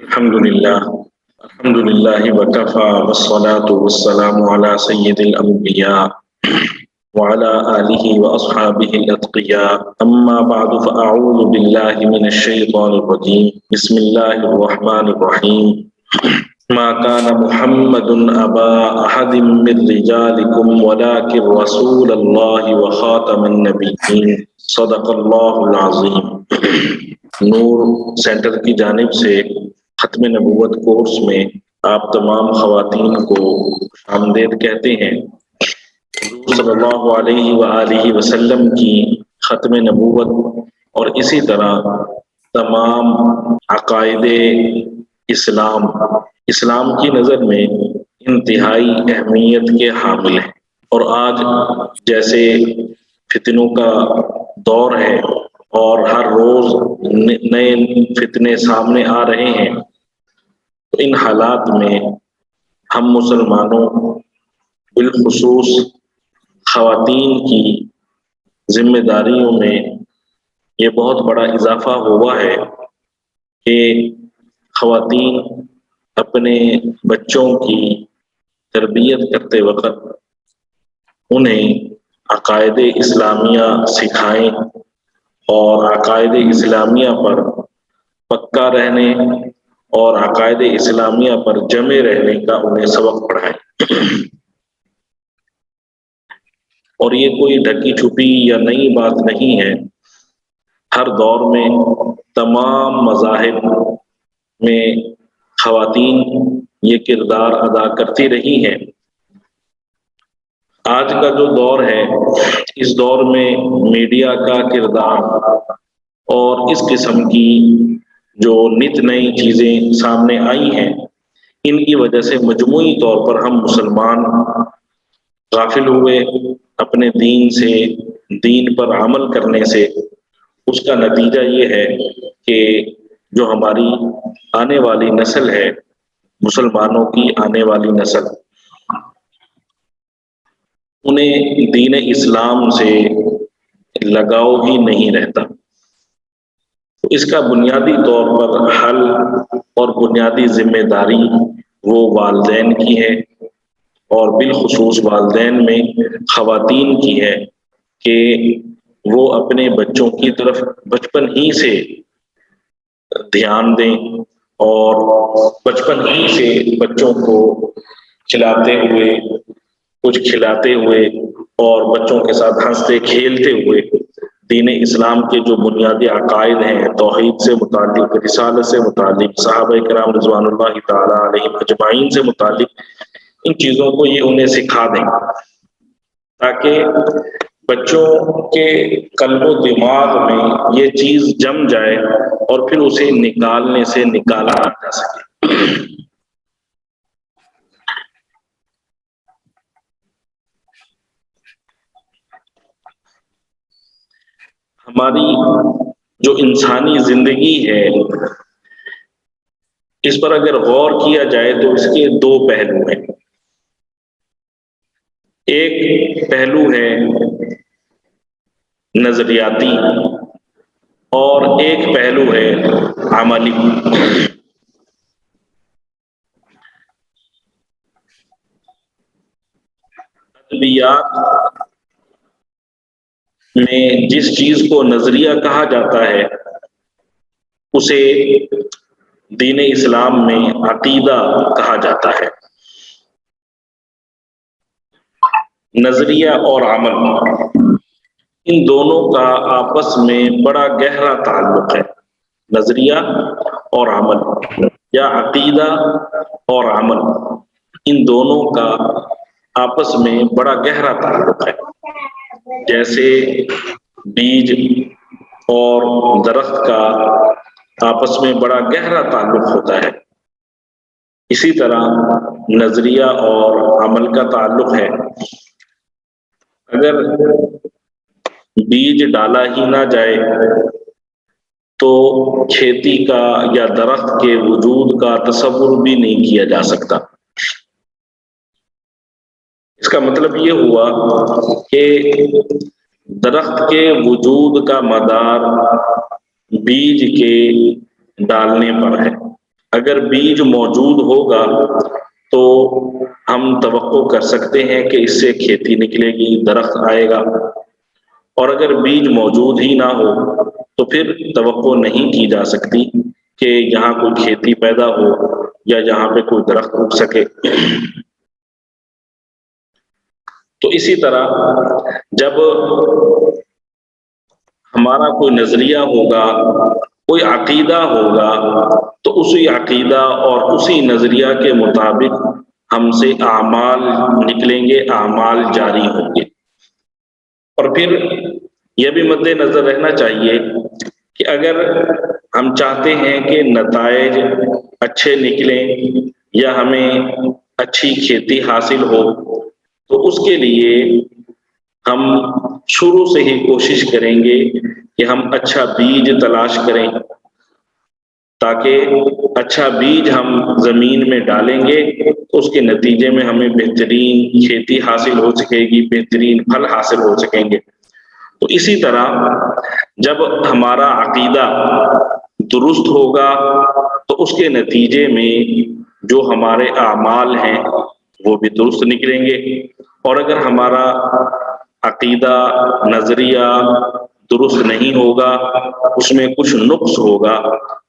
الحمد لله وكفى والصلاة والسلام على سيد الأنبياء وعلى آله وأصحابه الأتقياء أما بعد فأعوذ بالله من الشيطان الرجيم بسم الله الرحمن الرحيم ما كان محمد أبا أحد من رجالكم ولكن رسول الله وخاتم النبيين صدق الله العظيم۔ نور سینٹر کی جانب سے ختم نبوت کورس میں آپ تمام خواتین کو خوش آمدید کہتے ہیں۔ حضور صلی اللہ علیہ وآلہ وسلم کی ختم نبوت اور اسی طرح تمام عقائد اسلام کی نظر میں انتہائی اہمیت کے حامل ہیں، اور آج جیسے فتنوں کا دور ہے اور ہر روز نئے فتنے سامنے آ رہے ہیں، تو ان حالات میں ہم مسلمانوں بالخصوص خواتین کی ذمہ داریوں میں یہ بہت بڑا اضافہ ہوا ہے کہ خواتین اپنے بچوں کی تربیت کرتے وقت انہیں عقائد اسلامیہ سکھائیں اور عقائد اسلامیہ پر پکا رہنے اور عقائد اسلامیہ پر جمے رہنے کا انہیں سبق پڑھائیں۔ اور یہ کوئی ڈھکی چھپی یا نئی بات نہیں ہے، ہر دور میں تمام مذاہب میں خواتین یہ کردار ادا کرتی رہی ہیں۔ آج کا جو دور ہے، اس دور میں میڈیا کا کردار اور اس قسم کی جو نت نئی چیزیں سامنے آئی ہیں، ان کی وجہ سے مجموعی طور پر ہم مسلمان غافل ہوئے اپنے دین سے، دین پر عمل کرنے سے۔ اس کا نتیجہ یہ ہے کہ جو ہماری آنے والی نسل ہے، مسلمانوں کی آنے والی نسل، انہیں دین اسلام سے لگاؤ ہی نہیں رہتا۔ اس کا بنیادی طور پر حل اور بنیادی ذمہ داری وہ والدین کی ہے، اور بالخصوص والدین میں خواتین کی ہے کہ وہ اپنے بچوں کی طرف بچپن ہی سے دھیان دیں اور بچپن ہی سے بچوں کو کھلاتے ہوئے، کچھ کھلاتے ہوئے اور بچوں کے ساتھ ہنستے کھیلتے ہوئے دین اسلام کے جو بنیادی عقائد ہیں، توحید سے متعلق، رسالت سے متعلق، صحابہ کرام رضوان اللہ تعالی علیہم اجمعین سے متعلق ان چیزوں کو یہ انہیں سکھا دیں، تاکہ بچوں کے قلب و دماغ میں یہ چیز جم جائے اور پھر اسے نکالنے سے نکالا نہ جا سکے۔ ہماری جو انسانی زندگی ہے، اس پر اگر غور کیا جائے تو اس کے دو پہلو ہیں۔ ایک پہلو ہے نظریاتی اور ایک پہلو ہے عملی۔ ادبیات میں جس چیز کو نظریہ کہا جاتا ہے، اسے دین اسلام میں عقیدہ کہا جاتا ہے۔ نظریہ اور عمل، ان دونوں کا آپس میں بڑا گہرا تعلق ہے۔ نظریہ اور عمل یا عقیدہ اور عمل، ان دونوں کا آپس میں بڑا گہرا تعلق ہے۔ جیسے بیج اور درخت کا آپس میں بڑا گہرا تعلق ہوتا ہے، اسی طرح نظریہ اور عمل کا تعلق ہے۔ اگر بیج ڈالا ہی نہ جائے تو کھیتی کا یا درخت کے وجود کا تصور بھی نہیں کیا جا سکتا۔ اس کا مطلب یہ ہوا کہ درخت کے وجود کا مدار بیج کے ڈالنے پر ہے، اگر بیج موجود ہوگا تو ہم توقع کر سکتے ہیں کہ اس سے کھیتی نکلے گی، درخت آئے گا، اور اگر بیج موجود ہی نہ ہو تو پھر توقع نہیں کی جا سکتی کہ یہاں کوئی کھیتی پیدا ہو یا یہاں پہ کوئی درخت اگ سکے۔ تو اسی طرح جب ہمارا کوئی نظریہ ہوگا، کوئی عقیدہ ہوگا، تو اسی عقیدہ اور اسی نظریہ کے مطابق ہم سے اعمال نکلیں گے، اعمال جاری ہوں گے۔ اور پھر یہ بھی مد نظر رہنا چاہیے کہ اگر ہم چاہتے ہیں کہ نتائج اچھے نکلیں یا ہمیں اچھی کھیتی حاصل ہو، تو اس کے لیے ہم شروع سے ہی کوشش کریں گے کہ ہم اچھا بیج تلاش کریں، تاکہ اچھا بیج ہم زمین میں ڈالیں گے تو اس کے نتیجے میں ہمیں بہترین کھیتی حاصل ہو سکے گی، بہترین پھل حاصل ہو سکیں گے۔ تو اسی طرح جب ہمارا عقیدہ درست ہوگا تو اس کے نتیجے میں جو ہمارے اعمال ہیں وہ بھی درست نکلیں گے، اور اگر ہمارا عقیدہ نظریہ درست نہیں ہوگا، اس میں کچھ نقص ہوگا،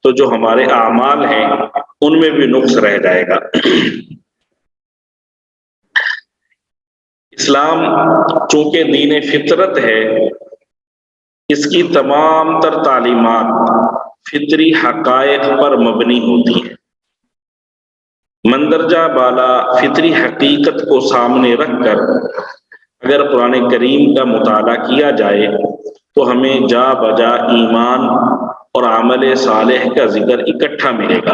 تو جو ہمارے اعمال ہیں ان میں بھی نقص رہ جائے گا۔ اسلام چونکہ دین فطرت ہے، اس کی تمام تر تعلیمات فطری حقائق پر مبنی ہوتی ہیں۔ مندرجہ بالا فطری حقیقت کو سامنے رکھ کر اگر قرآن کریم کا مطالعہ کیا جائے تو ہمیں جا بجا ایمان اور عمل صالح کا ذکر اکٹھا ملے گا۔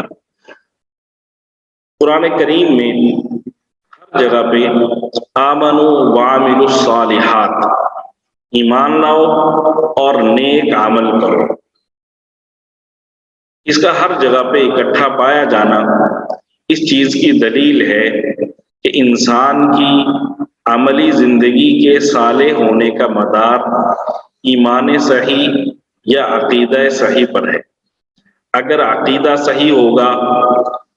قرآن کریم میں ہر جگہ پہ آمنوا وعملوا الصالحات، ایمان لاؤ اور نیک عمل کرو، اس کا ہر جگہ پہ اکٹھا پایا جانا اس چیز کی دلیل ہے کہ انسان کی عملی زندگی کے صالح ہونے کا مدار ایمان صحیح یا عقیدہ صحیح پر ہے۔ اگر عقیدہ صحیح ہوگا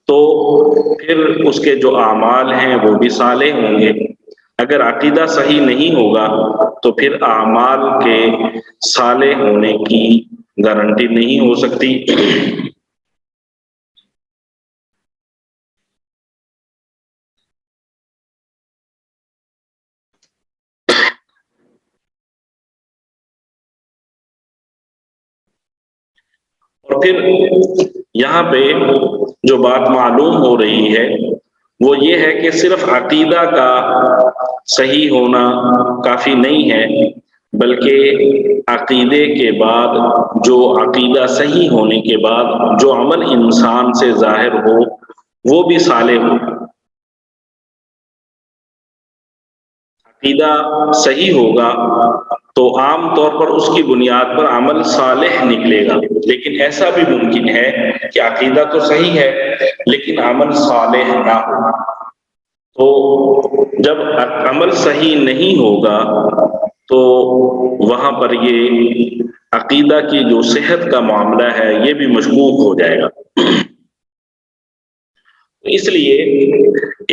تو پھر اس کے جو اعمال ہیں وہ بھی صالح ہوں گے، اگر عقیدہ صحیح نہیں ہوگا تو پھر اعمال کے صالح ہونے کی گارنٹی نہیں ہو سکتی۔ اور پھر یہاں پہ جو بات معلوم ہو رہی ہے وہ یہ ہے کہ صرف عقیدہ کا صحیح ہونا کافی نہیں ہے، بلکہ عقیدے کے بعد جو عقیدہ صحیح ہونے کے بعد جو عمل انسان سے ظاہر ہو وہ بھی صالح ہو۔ عقیدہ صحیح ہوگا تو عام طور پر اس کی بنیاد پر عمل صالح نکلے گا، لیکن ایسا بھی ممکن ہے کہ عقیدہ تو صحیح ہے لیکن عمل صالح نہ ہو۔ تو جب عمل صحیح نہیں ہوگا تو وہاں پر یہ عقیدہ کی جو صحت کا معاملہ ہے یہ بھی مشکوک ہو جائے گا۔ اس لیے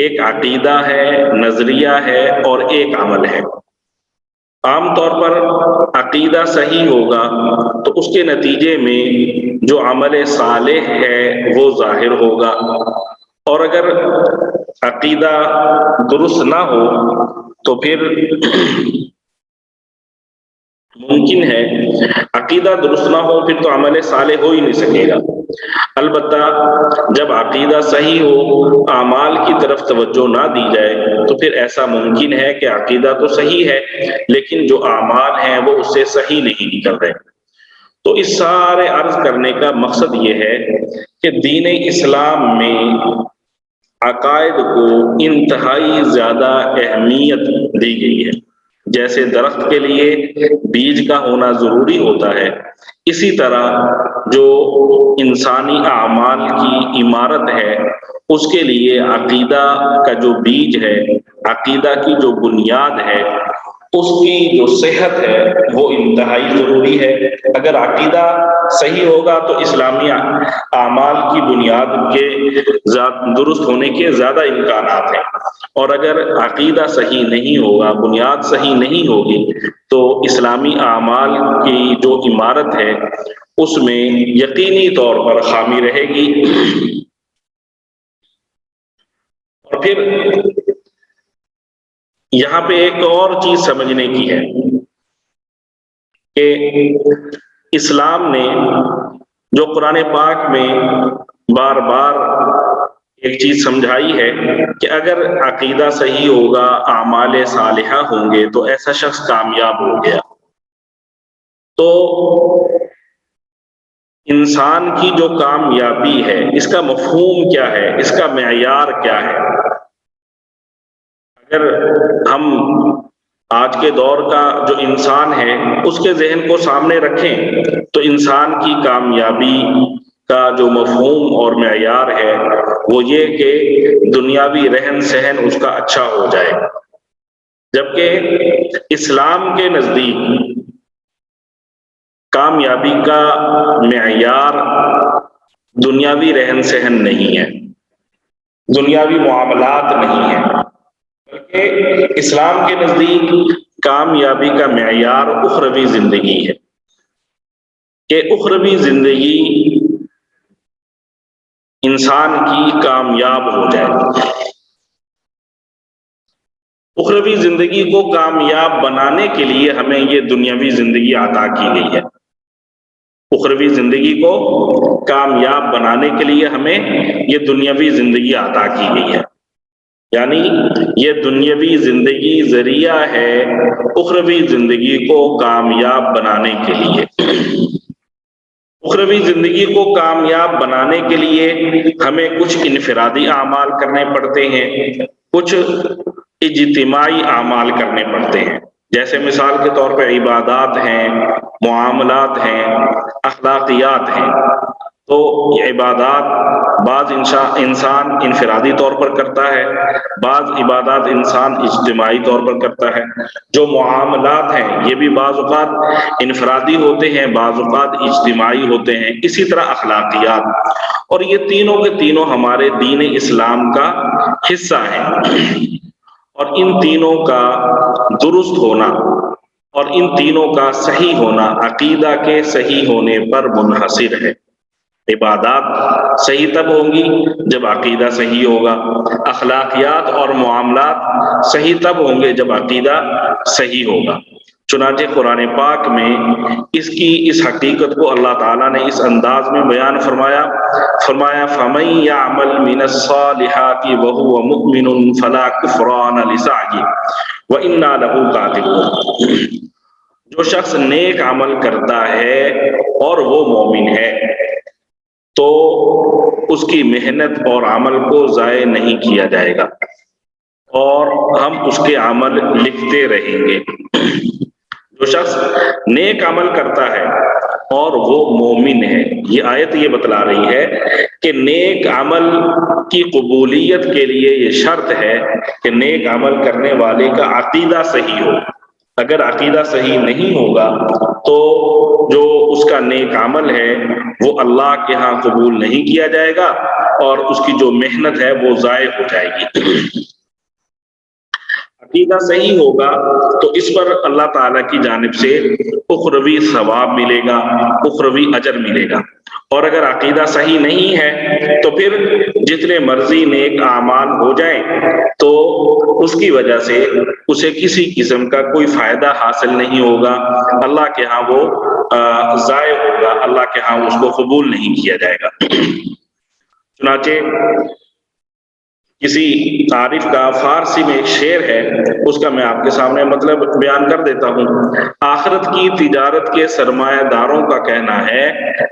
ایک عقیدہ ہے، نظریہ ہے اور ایک عمل ہے۔ عام طور پر عقیدہ صحیح ہوگا تو اس کے نتیجے میں جو عمل صالح ہے وہ ظاہر ہوگا، اور اگر عقیدہ درست نہ ہو تو پھر ممکن ہے عقیدہ درست نہ ہو پھر تو عمل صالح ہو ہی نہیں سکے گا۔ البتہ جب عقیدہ صحیح ہو، اعمال کی طرف توجہ نہ دی جائے تو پھر ایسا ممکن ہے کہ عقیدہ تو صحیح ہے لیکن جو اعمال ہیں وہ اس سے صحیح نہیں نکل رہے۔ تو اس سارے عرض کرنے کا مقصد یہ ہے کہ دین اسلام میں عقائد کو انتہائی زیادہ اہمیت دی گئی ہے۔ جیسے درخت کے لیے بیج کا ہونا ضروری ہوتا ہے، اسی طرح جو انسانی اعمال کی عمارت ہے اس کے لیے عقیدہ کا جو بیج ہے، عقیدہ کی جو بنیاد ہے اس کی جو صحت ہے وہ انتہائی ضروری ہے۔ اگر عقیدہ صحیح ہوگا تو اسلامی اعمال کی بنیاد کے درست ہونے کے زیادہ امکانات ہیں، اور اگر عقیدہ صحیح نہیں ہوگا، بنیاد صحیح نہیں ہوگی، تو اسلامی اعمال کی جو عمارت ہے اس میں یقینی طور پر خامی رہے گی۔ اور پھر یہاں پہ ایک اور چیز سمجھنے کی ہے کہ اسلام نے جو قرآن پاک میں بار بار ایک چیز سمجھائی ہے کہ اگر عقیدہ صحیح ہوگا، اعمال صالحہ ہوں گے تو ایسا شخص کامیاب ہو گیا۔ تو انسان کی جو کامیابی ہے اس کا مفہوم کیا ہے، اس کا معیار کیا ہے؟ اگر ہم آج کے دور کا جو انسان ہے اس کے ذہن کو سامنے رکھیں تو انسان کی کامیابی کا جو مفہوم اور معیار ہے وہ یہ کہ دنیاوی رہن سہن اس کا اچھا ہو جائے، جبکہ اسلام کے نزدیک کامیابی کا معیار دنیاوی رہن سہن نہیں ہے، دنیاوی معاملات نہیں ہیں، بلکہ اسلام کے نزدیک کامیابی کا معیار اخروی زندگی ہے، کہ اخروی زندگی انسان کی کامیاب ہو جائے۔ اخروی زندگی کو کامیاب بنانے کے لیے ہمیں یہ دنیاوی زندگی عطا کی گئی ہے۔ اخروی زندگی کو کامیاب بنانے کے لیے ہمیں یہ دنیاوی زندگی عطا کی گئی ہے، یعنی یہ دنیاوی زندگی ذریعہ ہے اخروی زندگی کو کامیاب بنانے کے لیے۔ اخروی زندگی کو کامیاب بنانے کے لیے ہمیں کچھ انفرادی اعمال کرنے پڑتے ہیں، کچھ اجتماعی اعمال کرنے پڑتے ہیں، جیسے مثال کے طور پہ عبادات ہیں، معاملات ہیں، اخلاقیات ہیں۔ تو یہ عبادات بعض انسان انفرادی طور پر کرتا ہے، بعض عبادات انسان اجتماعی طور پر کرتا ہے۔ جو معاملات ہیں یہ بھی بعض اوقات انفرادی ہوتے ہیں، بعض اوقات اجتماعی ہوتے ہیں، اسی طرح اخلاقیات، اور یہ تینوں کے تینوں ہمارے دین اسلام کا حصہ ہیں، اور ان تینوں کا درست ہونا اور ان تینوں کا صحیح ہونا عقیدہ کے صحیح ہونے پر منحصر ہے۔ عبادات صحیح تب ہوں گی جب عقیدہ صحیح ہوگا، اخلاقیات اور معاملات صحیح تب ہوں گے جب عقیدہ صحیح ہوگا۔ چنانچہ قرآن پاک میں اس حقیقت کو اللہ تعالیٰ نے اس انداز میں بیان فرمایا فَمَن يَعْمَلْ مِنَ الصَّالِحَاتِ وَهُوَ مُؤْمِنٌ فَلَا كُفْرَانَ لِسَعْيِهِ وَإِنَّا لَهُ كَاتِبُونَ۔ جو شخص نیک عمل کرتا ہے اور وہ مومن ہے تو اس کی محنت اور عمل کو ضائع نہیں کیا جائے گا، اور ہم اس کے عمل لکھتے رہیں گے۔ جو شخص نیک عمل کرتا ہے اور وہ مومن ہے، یہ آیت یہ بتلا رہی ہے کہ نیک عمل کی قبولیت کے لیے یہ شرط ہے کہ نیک عمل کرنے والے کا عقیدہ صحیح ہو۔ اگر عقیدہ صحیح نہیں ہوگا تو جو اس کا نیک عمل ہے وہ اللہ کے ہاں قبول نہیں کیا جائے گا، اور اس کی جو محنت ہے وہ ضائع ہو جائے گی۔ عقیدہ صحیح ہوگا تو اس پر اللہ تعالیٰ کی جانب سے اخروی ثواب ملے گا، اخروی اجر ملے گا، اور اگر عقیدہ صحیح نہیں ہے تو پھر جتنے مرضی نیک اعمال ہو جائیں تو اس کی وجہ سے اسے کسی قسم کا کوئی فائدہ حاصل نہیں ہوگا، اللہ کے ہاں وہ ضائع ہوگا، اللہ کے ہاں اس کو قبول نہیں کیا جائے گا۔ چنانچہ کسی عارف کا فارسی میں ایک شعر ہے، اس کا میں آپ کے سامنے مطلب بیان کر دیتا ہوں۔ آخرت کی تجارت کے سرمایہ داروں کا کہنا ہے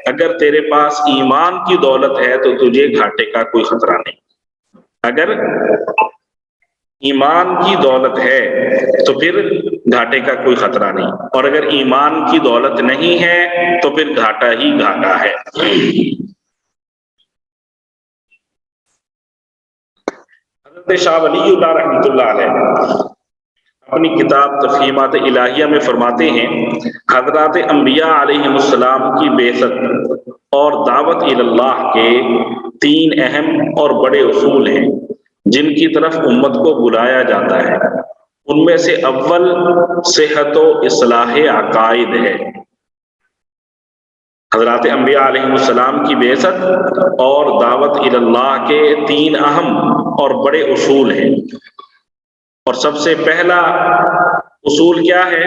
اگر تیرے پاس ایمان کی دولت ہے تو تجھے گھاٹے کا کوئی خطرہ نہیں۔ اگر ایمان کی دولت ہے تو پھر گھاٹے کا کوئی خطرہ نہیں، اور اگر ایمان کی دولت نہیں ہے تو پھر گھاٹا ہی گھاٹا ہے۔ حضرت شاہ ولی اللہ رحمۃ اللہ علیہ اپنی کتاب تفہیمات الہیہ میں فرماتے ہیں حضرات انبیاء علیہ السلام کی بعثت اور دعوت اللہ کے تین اہم اور بڑے اصول ہیں جن کی طرف امت کو بلایا جاتا ہے۔ ان میں سے اول صحت و اصلاح عقائد ہے۔ حضرات انبیاء علیہ السلام کی بعثت اور دعوت اللہ کے تین اہم اور بڑے اصول ہیں، اور سب سے پہلا اصول کیا ہے؟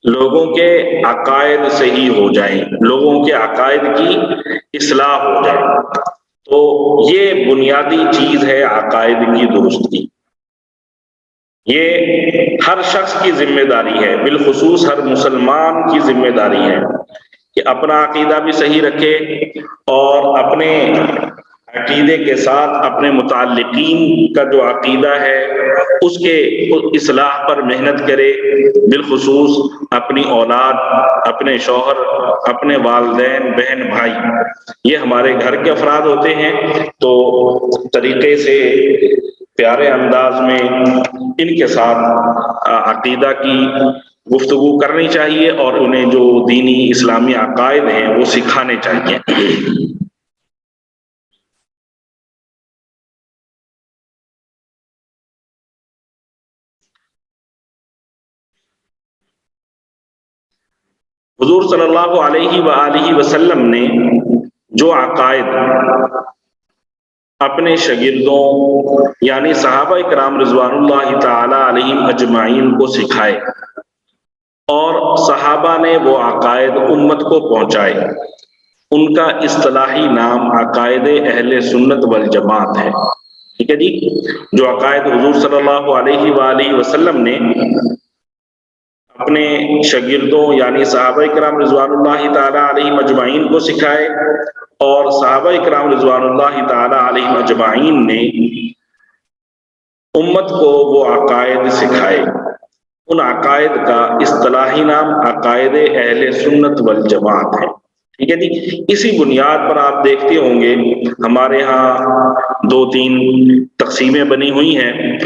لوگوں کے عقائد صحیح ہو جائیں، لوگوں کے عقائد کی اصلاح ہو جائے۔ تو یہ بنیادی چیز ہے عقائد کی درستی۔ یہ ہر شخص کی ذمہ داری ہے، بالخصوص ہر مسلمان کی ذمہ داری ہے کہ اپنا عقیدہ بھی صحیح رکھے اور اپنے عقیدے کے ساتھ اپنے متعلقین کا جو عقیدہ ہے اس کے اصلاح پر محنت کرے، بالخصوص اپنی اولاد، اپنے شوہر، اپنے والدین، بہن بھائی، یہ ہمارے گھر کے افراد ہوتے ہیں۔ تو طریقے سے پیارے انداز میں ان کے ساتھ عقیدہ کی گفتگو کرنی چاہیے اور انہیں جو دینی اسلامی عقائد ہیں وہ سکھانے چاہیے۔ حضور صلی اللہ علیہ وآلہ وسلم نے جو عقائد اپنے شاگردوں یعنی صحابہ کرام رضوان اللہ تعالی علیہم اجمعین کو سکھائے اور صحابہ نے وہ عقائد امت کو پہنچائے، ان کا اصطلاحی نام عقائد اہل سنت والجماعت ہے۔ ٹھیک ہے جی، جو عقائد حضور صلی اللہ علیہ وآلہ وسلم نے اپنے شاگردوں یعنی صحابہ کرام رضوان اللہ تعالی علیہم اجمعین کو سکھائے اور صحابہ کرام رضوان اللہ تعالی علیہم اجمعین نے امت کو وہ عقائد سکھائے، ان عقائد کا اصطلاحی نام عقائد اہل سنت والجماعت ہے۔ ٹھیک ہے جی، اسی بنیاد پر آپ دیکھتے ہوں گے ہمارے ہاں دو تین تقسیمیں بنی ہوئی ہیں۔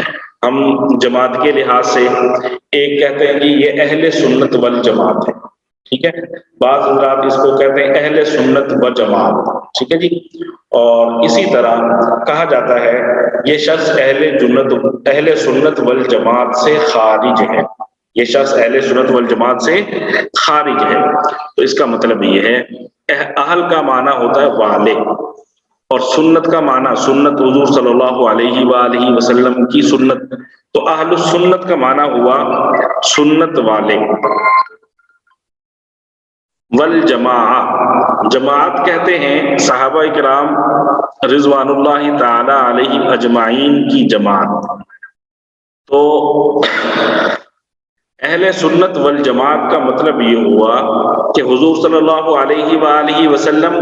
ہم جماعت کے لحاظ سے ایک کہتے ہیں کہ یہ اہل سنت والجماعت ہے، ٹھیک ہے، بعض حضرات اس کو کہتے ہیں اہل سنت و جماعت، ٹھیک ہے جی، اور اسی طرح کہا جاتا ہے یہ شخص اہل سنت والجماعت سے خارج ہے، یہ شخص اہل سنت والجماعت سے خارج ہے۔ تو اس کا مطلب یہ ہے اہل کا معنی ہوتا ہے والے، اور سنت کا معنی سنت حضور صلی اللہ علیہ وآلہ وسلم کی سنت، تو اہل السنت کا معنی ہوا سنت والے۔ والجماعت، جماعت کہتے ہیں صحابہ کرام رضوان اللہ تعالی علیہ اجمعین کی جماعت۔ تو اہل سنت والجماعت کا مطلب یہ ہوا کہ حضور صلی اللہ علیہ وآلہ وسلم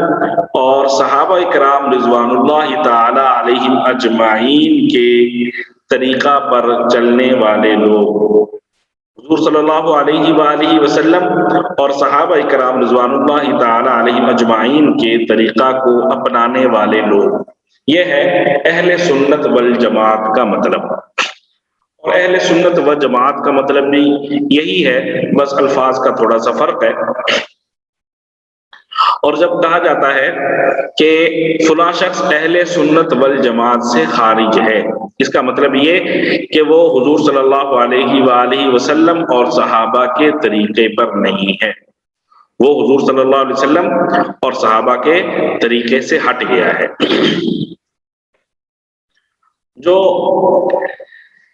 اور صحابہ کرام رضوان اللہ تعالی علیہم اجمعین کے طریقہ پر چلنے والے لوگ، حضور صلی اللہ علیہ وآلہ وسلم اور صحابہ کرام رضوان اللہ تعالی علیہم اجمعین کے طریقہ کو اپنانے والے لوگ، یہ ہے اہل سنت والجماعت کا مطلب۔ اور اہل سنت و جماعت کا مطلب بھی یہی ہے، بس الفاظ کا تھوڑا سا فرق ہے۔ اور جب کہا جاتا ہے کہ فلاں شخص اہل سنت والجماعت سے خارج ہے، اس کا مطلب یہ کہ وہ حضور صلی اللہ علیہ وآلہ وسلم اور صحابہ کے طریقے پر نہیں ہے، وہ حضور صلی اللہ علیہ وسلم اور صحابہ کے طریقے سے ہٹ گیا ہے۔ جو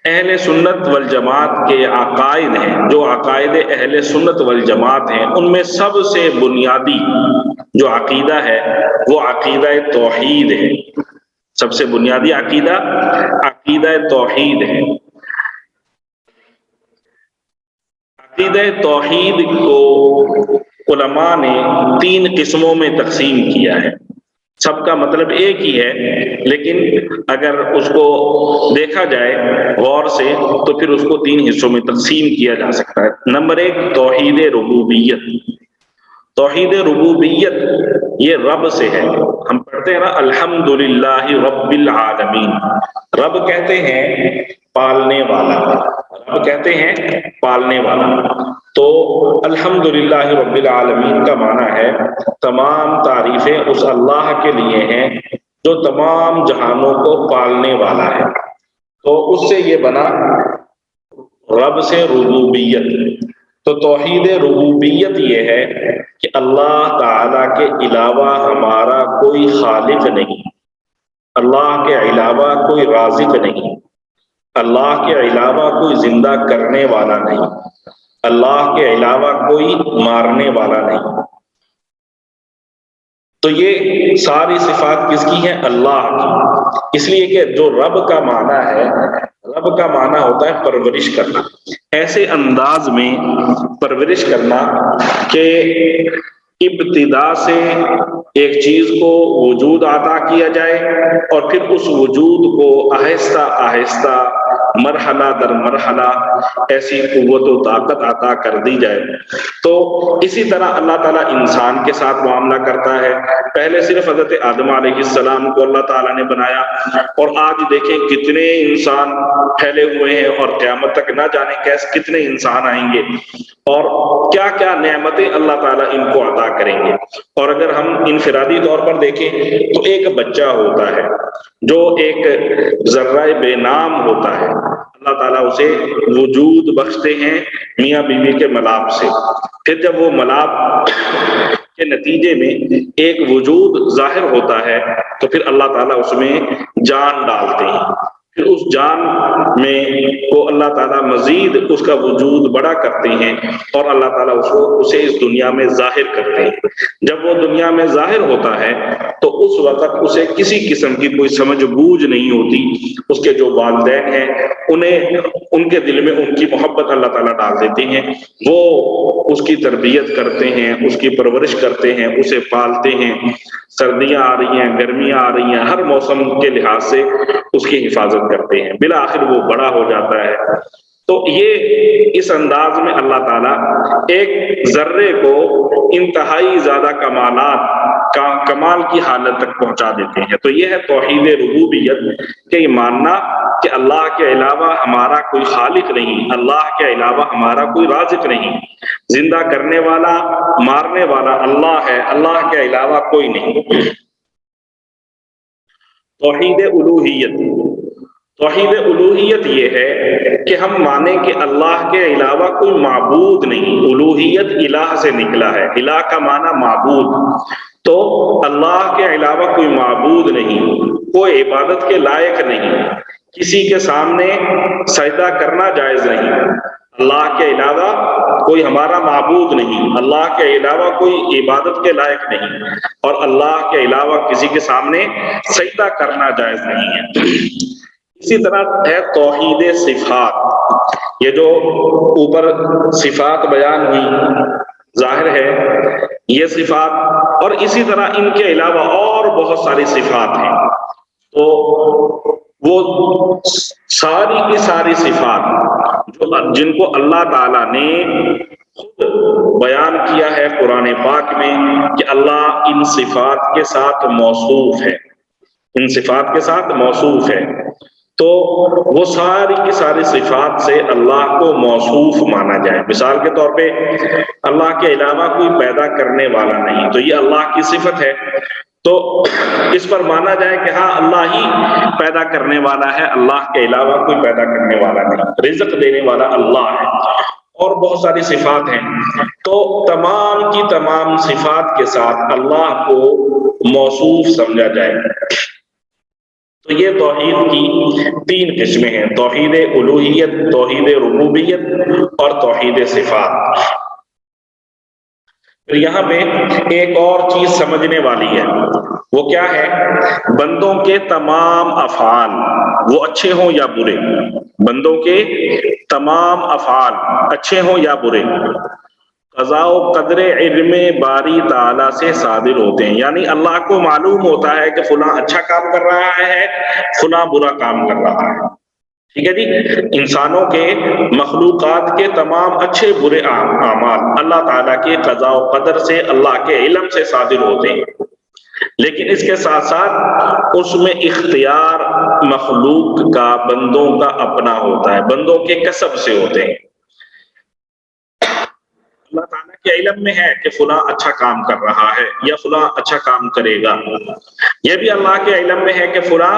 اہل سنت والجماعت کے عقائد ہیں، جو عقائد اہل سنت والجماعت ہیں، ان میں سب سے بنیادی جو عقیدہ ہے وہ عقیدہ توحید ہے۔ سب سے بنیادی عقیدہ عقیدہ توحید ہے۔ عقیدہ توحید کو علماء نے تین قسموں میں تقسیم کیا ہے، سب کا مطلب ایک ہی ہے، لیکن اگر اس کو دیکھا جائے غور سے تو پھر اس کو تین حصوں میں تقسیم کیا جا سکتا ہے۔ نمبر ایک توحید ربوبیت۔ توحید ربوبیت یہ رب سے ہے، ہم پڑھتے ہیں نا الحمدللہ رب العالمین، رب کہتے ہیں پالنے والا، رب کہتے ہیں پالنے والا۔ تو الحمدللہ رب العالمین کا معنی ہے تمام تعریفیں اس اللہ کے لیے ہیں جو تمام جہانوں کو پالنے والا ہے۔ تو اس سے یہ بنا رب سے ربوبیت۔ تو توحید ربوبیت یہ ہے کہ اللہ تعالی کے علاوہ ہمارا کوئی خالق نہیں، اللہ کے علاوہ کوئی رازق نہیں، اللہ کے علاوہ کوئی زندہ کرنے والا نہیں، اللہ کے علاوہ کوئی مارنے والا نہیں۔ تو یہ ساری صفات کس کی ہیں؟ اللہ کی۔ اس لیے کہ جو رب کا معنی ہے، رب کا معنی ہوتا ہے پرورش کرنا، ایسے انداز میں پرورش کرنا کہ ابتدا سے ایک چیز کو وجود عطا کیا جائے اور پھر اس وجود کو آہستہ آہستہ مرحلہ در مرحلہ ایسی قوت و طاقت عطا کر دی جائے۔ تو اسی طرح اللہ تعالیٰ انسان کے ساتھ معاملہ کرتا ہے۔ پہلے صرف حضرت آدم علیہ السلام کو اللہ تعالیٰ نے بنایا، اور آج دیکھیں کتنے انسان پھیلے ہوئے ہیں، اور قیامت تک نہ جانے کیسے کتنے انسان آئیں گے اور کیا کیا نعمتیں اللہ تعالیٰ ان کو عطا کریں گے۔ اور اگر ہم انفرادی طور پر دیکھیں تو ایک بچہ ہوتا ہے جو ایک ذرہ بے نام ہوتا ہے، اللہ تعالیٰ اسے وجود بخشتے ہیں میاں بیوی کے ملاپ سے۔ پھر جب وہ ملاپ کے نتیجے میں ایک وجود ظاہر ہوتا ہے تو پھر اللہ تعالیٰ اس میں جان ڈالتے ہیں، پھر اس جان میں کو اللہ تعالیٰ مزید اس کا وجود بڑا کرتے ہیں اور اللہ تعالیٰ اسے اس دنیا میں ظاہر کرتے ہیں۔ جب وہ دنیا میں ظاہر ہوتا ہے تو اس وقت اسے کسی قسم کی کوئی سمجھ بوجھ نہیں ہوتی۔ اس کے جو والدین ہیں ان کے دل میں ان کی محبت اللہ تعالیٰ ڈال دیتے ہیں، وہ اس کی تربیت کرتے ہیں، اس کی پرورش کرتے ہیں، اسے پالتے ہیں۔ سردیاں آ رہی ہیں، گرمیاں آ رہی ہیں، ہر موسم کے لحاظ سے اس کی حفاظت کرتے ہیں، بالآخر وہ بڑا ہو جاتا ہے۔ تو یہ اس انداز میں اللہ تعالیٰ ایک ذرے کو انتہائی زیادہ کمال کی حالت تک پہنچا دیتے ہیں۔ تو یہ ہے توحید ربوبیت، کہ یہ ماننا کہ اللہ کے علاوہ ہمارا کوئی خالق نہیں، اللہ کے علاوہ ہمارا کوئی رازق نہیں، زندہ کرنے والا مارنے والا اللہ ہے، اللہ کے علاوہ کوئی نہیں۔ توحید الوہیت، توحید الوہیت یہ ہے کہ ہم مانیں کہ اللہ کے علاوہ کوئی معبود نہیں۔ الوہیت الہ سے نکلا ہے، الہ کا معنی معبود، تو اللہ کے علاوہ کوئی معبود نہیں، کوئی عبادت کے لائق نہیں، کسی کے سامنے سجدہ کرنا جائز نہیں، اللہ کے علاوہ کوئی ہمارا معبود نہیں، اللہ کے علاوہ کوئی عبادت کے لائق نہیں، اور اللہ کے علاوہ کسی کے سامنے سجدہ کرنا جائز نہیں ہے۔ اسی طرح ہے توحید صفات، یہ جو اوپر صفات بیان ہوئی ظاہر ہے یہ صفات، اور اسی طرح ان کے علاوہ اور بہت ساری صفات ہیں۔ تو وہ ساری کی ساری صفات جن کو اللہ تعالیٰ نے خود بیان کیا ہے قرآن پاک میں کہ اللہ ان صفات کے ساتھ موصوف ہے، ان صفات کے ساتھ موصوف ہے، تو وہ ساری کی ساری صفات سے اللہ کو موصوف مانا جائے۔ مثال کے طور پہ اللہ کے علاوہ کوئی پیدا کرنے والا نہیں، تو یہ اللہ کی صفت ہے، تو اس پر مانا جائے کہ ہاں اللہ ہی پیدا کرنے والا ہے، اللہ کے علاوہ کوئی پیدا کرنے والا نہیں، رزق دینے والا اللہ ہے، اور بہت ساری صفات ہیں۔ تو تمام کی تمام صفات کے ساتھ اللہ کو موصوف سمجھا جائے۔ تو یہ توحید کی تین قسمیں ہیں، توحید الوہیت، توحید ربوبیت اور توحید صفات۔ پھر یہاں پہ ایک اور چیز سمجھنے والی ہے، وہ کیا ہے؟ بندوں کے تمام افعال، وہ اچھے ہوں یا برے، بندوں کے تمام افعال اچھے ہوں یا برے، قضاء و قدر علم باری تعالیٰ سے صادر ہوتے ہیں، یعنی اللہ کو معلوم ہوتا ہے کہ فلاں اچھا کام کر رہا ہے، فلاں برا کام کر رہا ہے۔ ٹھیک ہے جی، انسانوں کے مخلوقات کے تمام اچھے برے اعمال اللہ تعالیٰ کے قضاء و قدر سے، اللہ کے علم سے صادر ہوتے ہیں۔ لیکن اس کے ساتھ ساتھ اس میں اختیار مخلوق کا، بندوں کا اپنا ہوتا ہے، بندوں کے کسب سے ہوتے ہیں۔ اللہ تعالیٰ کے علم میں ہے کہ فلاں اچھا کام کر رہا ہے یا فلاں اچھا کام کرے گا، یہ بھی اللہ کے علم میں ہے کہ فلاں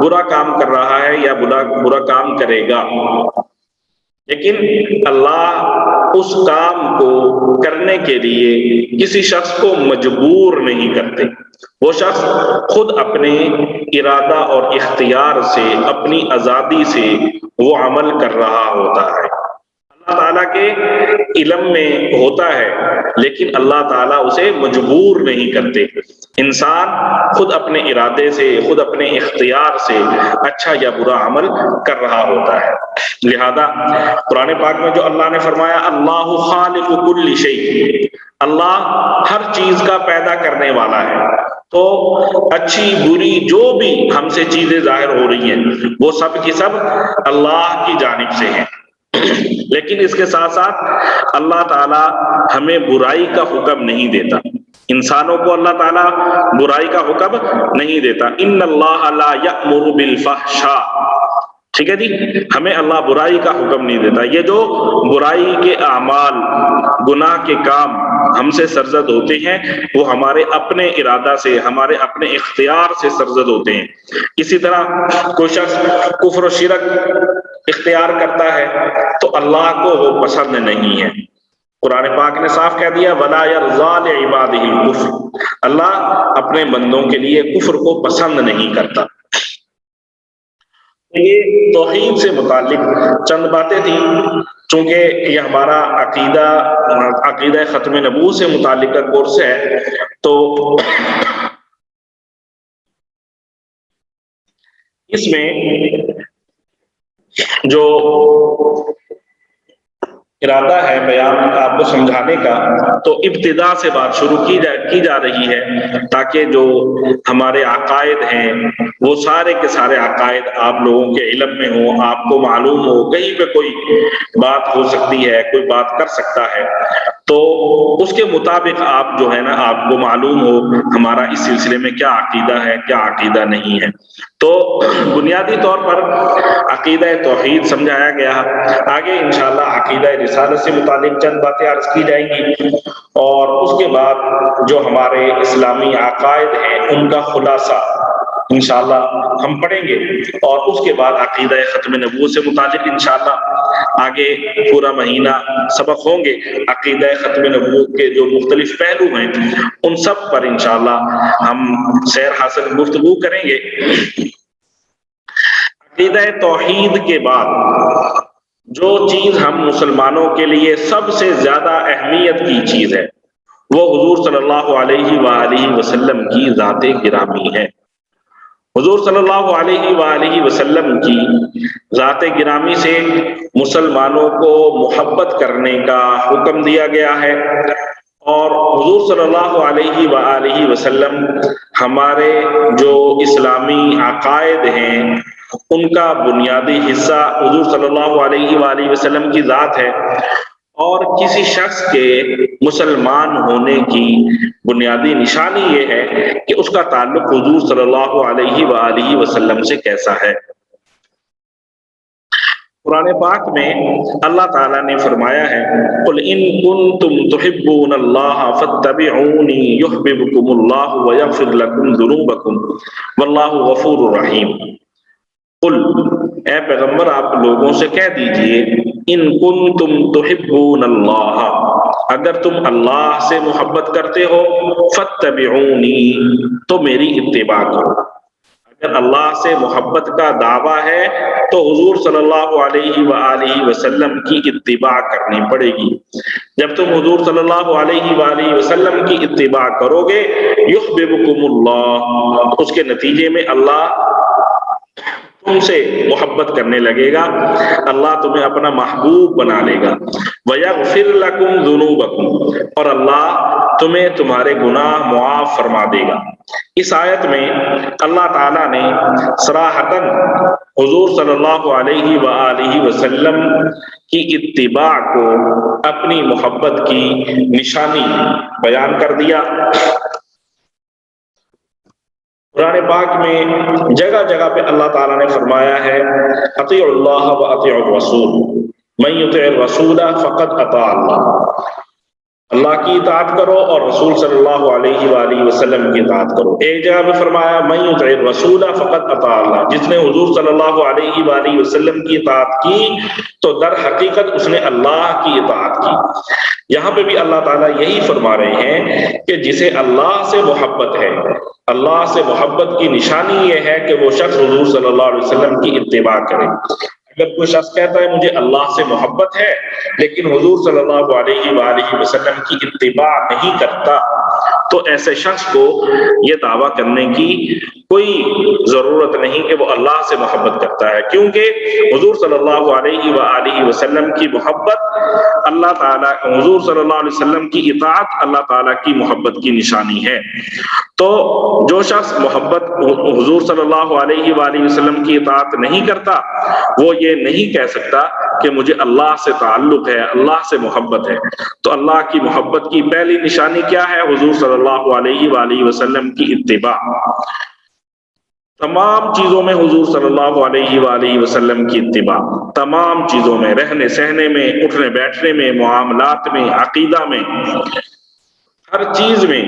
برا کام کر رہا ہے یا برا کام کرے گا، لیکن اللہ اس کام کو کرنے کے لیے کسی شخص کو مجبور نہیں کرتے، وہ شخص خود اپنے ارادہ اور اختیار سے، اپنی آزادی سے وہ عمل کر رہا ہوتا ہے۔ اللہ تعالیٰ کے علم میں ہوتا ہے لیکن اللہ تعالیٰ اسے مجبور نہیں کرتے، انسان خود اپنے ارادے سے، خود اپنے اختیار سے اچھا یا برا عمل کر رہا ہوتا ہے۔ لہذا قرآن پاک میں جو اللہ نے فرمایا اللہ خالق کل شیء، اللہ ہر چیز کا پیدا کرنے والا ہے، تو اچھی بری جو بھی ہم سے چیزیں ظاہر ہو رہی ہیں وہ سب کی سب اللہ کی جانب سے ہیں، لیکن اس کے ساتھ ساتھ اللہ تعالیٰ ہمیں برائی کا حکم نہیں دیتا، انسانوں کو اللہ تعالیٰ برائی کا حکم نہیں دیتا۔ ان اللہ لا یأمر بالفحشاء، ٹھیک ہے جی، ہمیں اللہ برائی کا حکم نہیں دیتا۔ یہ جو برائی کے اعمال، گناہ کے کام ہم سے سرزد ہوتے ہیں وہ ہمارے اپنے ارادہ سے، ہمارے اپنے اختیار سے سرزد ہوتے ہیں۔ اسی طرح کوئی شخص کفر و شرک اختیار کرتا ہے تو اللہ کو وہ پسند نہیں ہے، قرآن پاک نے صاف کہہ دیا وَلَا يَرْضَىٰ لِعِبَادِهِ الْكُفْرَ، اللہ اپنے بندوں کے لیے کفر کو پسند نہیں کرتا۔ یہ توحید سے متعلق چند باتیں تھیں، چونکہ یہ ہمارا عقیدہ ختم نبوت سے متعلق کورس ہے تو اس میں جو ارادہ ہے بیان آپ کو سمجھانے کا، تو ابتدا سے بات شروع کی جا رہی ہے تاکہ جو ہمارے عقائد ہیں وہ سارے کے سارے عقائد آپ لوگوں کے علم میں ہوں، آپ کو معلوم ہو، کہیں پہ کوئی بات ہو سکتی ہے، کوئی بات کر سکتا ہے تو اس کے مطابق آپ جو ہے نا آپ کو معلوم ہو ہمارا اس سلسلے میں کیا عقیدہ ہے، کیا عقیدہ نہیں ہے۔ تو بنیادی طور پر عقیدہ توحید سمجھایا گیا، آگے انشاءاللہ عقیدہ رسالت سے متعلق چند باتیں عرض کی جائیں گی، اور اس کے بعد جو ہمارے اسلامی عقائد ہیں ان کا خلاصہ انشاءاللہ ہم پڑھیں گے، اور اس کے بعد عقیدہ ختم نبوت سے متعلق انشاءاللہ آگے پورا مہینہ سبق ہوں گے، عقیدہ ختم نبوت کے جو مختلف پہلو ہیں ان سب پر انشاءاللہ ہم سیر حاصل گفتگو کریں گے۔ عقیدہ توحید کے بعد جو چیز ہم مسلمانوں کے لیے سب سے زیادہ اہمیت کی چیز ہے وہ حضور صلی اللہ علیہ وآلہ وسلم کی ذات گرامی ہے۔ حضور صلی اللہ علیہ وآلہ وسلم کی ذات گرامی سے مسلمانوں کو محبت کرنے کا حکم دیا گیا ہے، اور حضور صلی اللہ علیہ وآلہ وسلم ہمارے جو اسلامی عقائد ہیں ان کا بنیادی حصہ حضور صلی اللہ علیہ وآلہ وسلم کی ذات ہے، اور کسی شخص کے مسلمان ہونے کی بنیادی نشانی یہ ہے کہ اس کا تعلق حضور صلی اللہ علیہ وآلہ وسلم سے کیسا ہے۔ قرآن پاک میں اللہ تعالیٰ نے فرمایا ہے قُلْ إِن كُنتُمْ تُحِبُّونَ اللَّهَ فَاتَّبِعُونِي يُحْبِبْكُمُ اللَّهُ وَيَغْفِرْ لَكُمْ ذُنُوبَكُمْ وَاللَّهُ غَفُورٌ رَحِيمٌ۔ قل اے پیغمبر آپ لوگوں سے کہہ دیجئے ان کنتم تحبون اللہ، اگر تم اللہ سے محبت کرتے ہو فاتبعونی تو میری اتباع کرو۔ اگر اللہ سے محبت کا دعویٰ ہے تو حضور صلی اللہ علیہ وآلہ وسلم کی اتباع کرنی پڑے گی۔ جب تم حضور صلی اللہ علیہ وآلہ وسلم کی اتباع کرو گے یحببکم اللہ، اس کے نتیجے میں اللہ تم سے محبت کرنے لگے گا، اللہ تمہیں اپنا محبوب بنا لے گا۔ وَيَغْفِرْ لَكُمْ ذُنُوبَكُمْ، اور اللہ تمہیں تمہارے گناہ معاف فرما دے گا۔ اس آیت میں اللہ تعالیٰ نے صراحتاً حضور صلی اللہ علیہ وآلہ وسلم کی اتباع کو اپنی محبت کی نشانی بیان کر دیا۔ قرآن پاک میں جگہ جگہ پہ اللہ تعالیٰ نے فرمایا ہے اطیعوا اللہ و اطیعوا الرسول من یطع الرسول فقد اطاع اللہ، اللہ کی اطاعت کرو اور رسول صلی اللہ علیہ وآلہ وسلم کی اطاعت کرو۔ ایک جگہ پہ فرمایا من یطع الرسول فقد اطاع اللہ، جس نے حضور صلی اللہ علیہ وآلہ وسلم کی اطاعت کی تو در حقیقت اس نے اللہ کی اطاعت کی۔ یہاں پہ بھی اللہ تعالیٰ یہی فرما رہے ہیں کہ جسے اللہ سے محبت ہے، اللہ سے محبت کی نشانی یہ ہے کہ وہ شخص حضور صلی اللہ علیہ وسلم کی اتباع کرے۔ اگر کوئی شخص کہتا ہے مجھے اللہ سے محبت ہے لیکن حضور صلی اللہ علیہ وآلہ وسلم کی اتباع نہیں کرتا، تو ایسے شخص کو یہ دعویٰ کرنے کی کوئی ضرورت نہیں کہ وہ اللہ سے محبت کرتا ہے، کیونکہ حضور صلی اللہ علیہ وآلہ وسلم کی محبت اللہ تعالیٰ، حضور صلی اللہ علیہ وسلم کی اطاعت اللہ تعالیٰ کی محبت کی نشانی ہے۔ تو جو شخص محبت حضور صلی اللہ علیہ وآلہ وسلم کی اطاعت نہیں کرتا وہ یہ نہیں کہہ سکتا کہ مجھے اللہ سے تعلق ہے، اللہ سے محبت ہے۔ تو اللہ کی محبت کی پہلی نشانی کیا ہے؟ حضور صلی اللہ علیہ وآلہ وسلم کی اتباع۔ تمام چیزوں میں حضور صلی اللہ علیہ وآلہ وسلم کی اتباع، تمام چیزوں میں، رہنے سہنے میں، اٹھنے بیٹھنے میں، معاملات میں، عقیدہ میں، ہر چیز میں،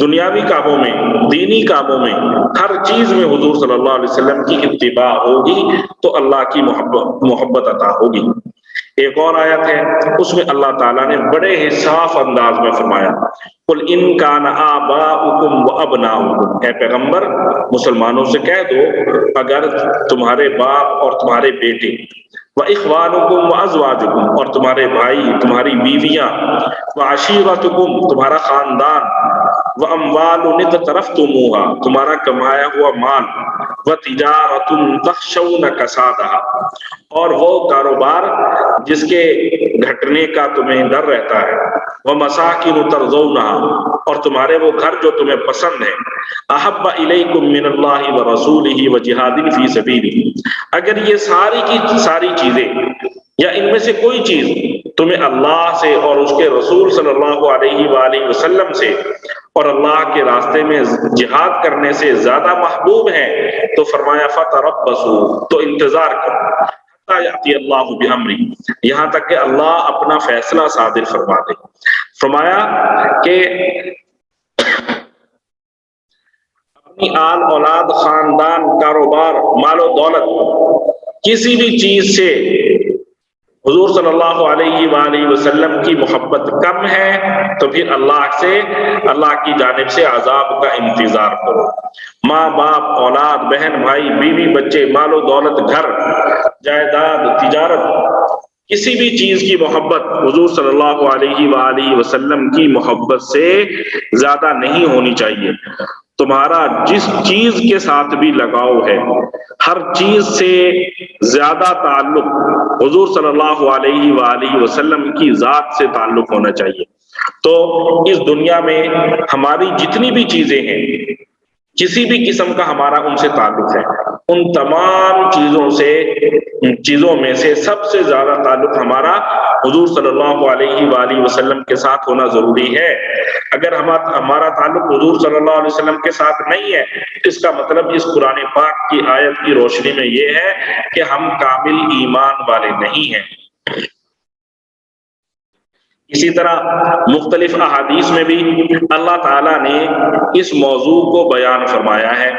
دنیاوی کاموں میں، دینی کاموں میں، ہر چیز میں حضور صلی اللہ علیہ وسلم کی اتباع ہوگی تو اللہ کی محبت عطا ہوگی۔ ایک اور آیت ہے، اس میں اللہ تعالیٰ نے بڑے ہی صاف انداز میں فرمایا قُلْ إِنْ كَانَ آبَاؤُكُمْ وَأَبْنَاؤُكُمْ، اے پیغمبر مسلمانوں سے کہہ دو اگر تمہارے باپ اور تمہارے بیٹے، وَإِخْوَانُكُمْ وَأَزْوَاجُكُمْ، اور تمہارے بھائی، تمہاری بیویاں، وَعَشِيرَتُكُمْ، تمہارا خاندان، وَأَمْوَالٌ اقْتَرَفْتُمُوهَا، تمہارا کمایا ہوا مال، وَتِجَارَةٌ تَخْشَوْنَ كَسَادَهَا، اور وہ کاروبار جس کے گھٹنے کا تمہیں ڈر رہتا ہے، وَمَسَاكِنُ تَرْضَوْنَهَا، اور تمہارے وہ گھر جو تمہیں پسند ہیں، أَحَبَّ إِلَيْكُم مِّنَ اللَّهِ وَرَسُولِهِ وَجِهَادٍ فِي سَبِيلِهِ، اگر یہ ساری کی ساری چیزیں یا ان میں سے کوئی چیز تمہیں اللہ سے اور اس کے رسول صلی اللہ علیہ وآلہ وسلم سے اور اللہ کے راستے میں جہاد کرنے سے زیادہ محبوب ہیں تو فرمایا فَتَرَبَّصُوا، تو انتظار کرو، حَتَّىٰ يَأْتِيَ اللَّهُ بِأَمْرِهِ، یہاں تک کہ اللہ اپنا فیصلہ صادر فرما دے۔ فرمایا کہ اپنی آل اولاد، خاندان، کاروبار، مال و دولت، کسی بھی چیز سے حضور صلی اللہ علیہ وآلہ وسلم کی محبت کم ہے تو پھر اللہ سے، اللہ کی جانب سے عذاب کا انتظار کرو۔ ماں باپ، اولاد، بہن بھائی، بیوی بچے، مال و دولت، گھر، جائیداد، تجارت، کسی بھی چیز کی محبت حضور صلی اللہ علیہ وآلہ وسلم کی محبت سے زیادہ نہیں ہونی چاہیے۔ تمہارا جس چیز کے ساتھ بھی لگاؤ ہے، ہر چیز سے زیادہ تعلق حضور صلی اللہ علیہ وآلہ وسلم کی ذات سے تعلق ہونا چاہیے۔ تو اس دنیا میں ہماری جتنی بھی چیزیں ہیں، کسی بھی قسم کا ہمارا ان سے تعلق ہے، ان تمام چیزوں میں سے سب سے زیادہ تعلق ہمارا حضور صلی اللہ علیہ وآلہ وسلم کے ساتھ ہونا ضروری ہے۔ اگر ہمارا تعلق حضور صلی اللہ علیہ وسلم کے ساتھ نہیں ہے، اس کا مطلب اس قرآن پاک کی آیت کی روشنی میں یہ ہے کہ ہم کامل ایمان والے نہیں ہیں۔ اسی طرح مختلف احادیث میں بھی اللہ تعالیٰ نے اس موضوع کو بیان فرمایا ہے۔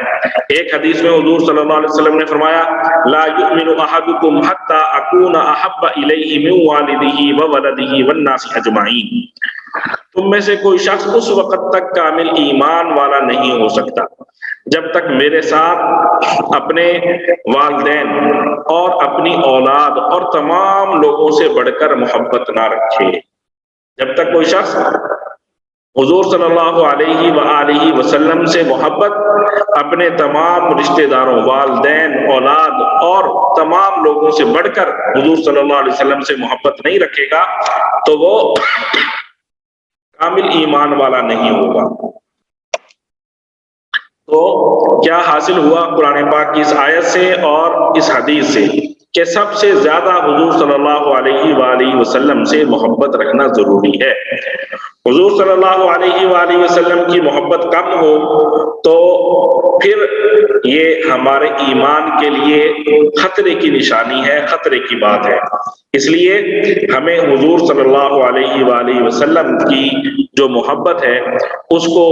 ایک حدیث میں حضور صلی اللہ علیہ وسلم نے فرمایا لا یؤمن احدکم حتی اکون احب الیہ من والدہ وولدہ والناس اجمعین، تم میں سے کوئی شخص اس وقت تک کامل ایمان والا نہیں ہو سکتا جب تک میرے ساتھ اپنے والدین اور اپنی اولاد اور تمام لوگوں سے بڑھ کر محبت نہ رکھے۔ جب تک کوئی شخص حضور صلی اللہ علیہ وآلہ وسلم سے محبت اپنے تمام رشتہ داروں، والدین، اولاد اور تمام لوگوں سے بڑھ کر حضور صلی اللہ علیہ وسلم سے محبت نہیں رکھے گا تو وہ کامل ایمان والا نہیں ہوگا۔ تو کیا حاصل ہوا قرآن پاک کی اس آیت سے اور اس حدیث سے کہ سب سے زیادہ حضور صلی اللہ علیہ وآلہ وسلم سے محبت رکھنا ضروری ہے۔ حضور صلی اللہ علیہ وآلہ وسلم کی محبت کم ہو تو پھر یہ ہمارے ایمان کے لیے خطرے کی نشانی ہے، خطرے کی بات ہے۔ اس لیے ہمیں حضور صلی اللہ علیہ وآلہ وسلم کی جو محبت ہے اس کو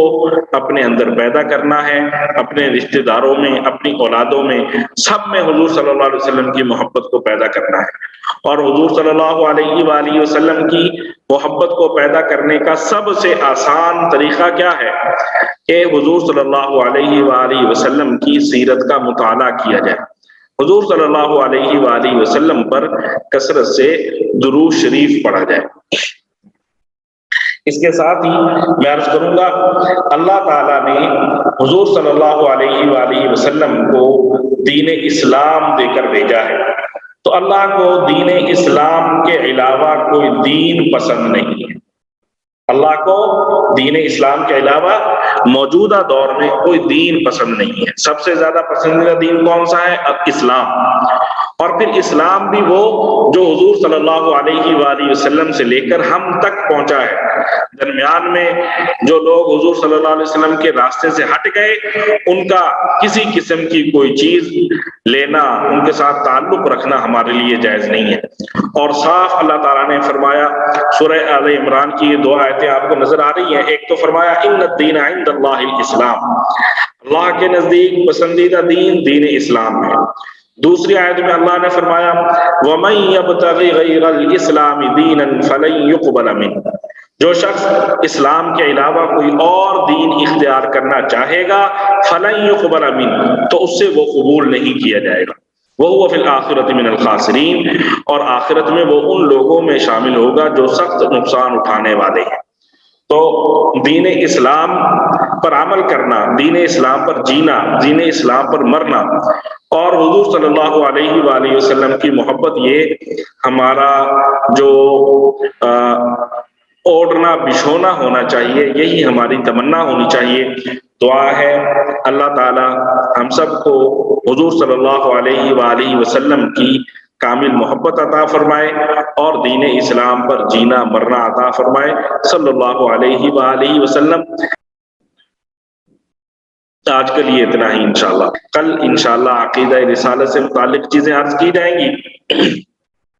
اپنے اندر پیدا کرنا ہے، اپنے رشتہ داروں میں، اپنی اولادوں میں، سب میں حضور صلی اللہ علیہ وسلم کی محبت کو پیدا کرنا ہے۔ اور حضور صلی اللہ علیہ وآلہ وسلم کی محبت کو پیدا کرنے کا سب سے آسان طریقہ کیا ہے کہ حضور صلی اللہ علیہ وآلہ وسلم کی سیرت کا مطالعہ کیا جائے، حضور صلی اللہ علیہ وآلہ وسلم پر کثرت سے درود شریف پڑھا جائے۔ اس کے ساتھ ہی میں عرض کروں گا، اللہ تعالیٰ نے حضور صلی اللہ علیہ وآلہ وسلم کو دین اسلام دے کر بھیجا ہے، تو اللہ کو دین اسلام کے علاوہ کوئی دین پسند نہیں ہے۔ اللہ کو دین اسلام کے علاوہ موجودہ دور میں کوئی دین پسند نہیں ہے۔ سب سے زیادہ پسندیدہ دین کون سا ہے؟ اسلام۔ اور پھر اسلام بھی وہ جو حضور صلی اللہ علیہ وآلہ وسلم سے لے کر ہم تک پہنچا ہے۔ درمیان میں جو لوگ حضور صلی اللہ علیہ وسلم کے راستے سے ہٹ گئے، ان کا کسی قسم کی کوئی چیز لینا، ان کے ساتھ تعلق رکھنا ہمارے لیے جائز نہیں ہے۔ اور صاف اللہ تعالیٰ نے فرمایا، سورہ آل عمران کی یہ دو آیتیں آپ کو نظر آ رہی ہیں، ایک تو فرمایا ان الدین عند اللہ الاسلام، اللہ کے نزدیک پسندیدہ دین دین اسلام ہے۔ دوسری آیت میں اللہ نے فرمایا وَمَن يَبْتَغِ غَيْرَ الْإِسْلَامِ دِينًا فَلَن يُقْبَلَ مِنْهُ، جو شخص اسلام کے علاوہ کوئی اور دین اختیار کرنا چاہے گا فَلَن يُقْبَلَ مِنْهُ، تو اس سے وہ قبول نہیں کیا جائے گا۔ وَهُوَ فِي الْآخِرَةِ مِنَ الْخَاسِرِينَ، اور آخرت میں وہ ان لوگوں میں شامل ہوگا جو سخت نقصان اٹھانے والے ہیں۔ تو دین اسلام پر عمل کرنا، دین اسلام پر جینا، دین اسلام پر مرنا، اور حضور صلی اللہ علیہ وآلہ وسلم کی محبت، یہ ہمارا جو اوڑھنا بچھونا ہونا چاہیے، یہی ہماری تمنا ہونی چاہیے۔ دعا ہے اللہ تعالی ہم سب کو حضور صلی اللہ علیہ وآلہ وسلم کی کامل محبت عطا فرمائے اور دین اسلام پر جینا مرنا عطا فرمائے، صلی اللہ علیہ وآلہ وسلم۔ آج کے لیے اتنا ہی انشاءاللہ، کل انشاءاللہ عقیدہ رسالت سے متعلق چیزیں عرض کی جائیں گی۔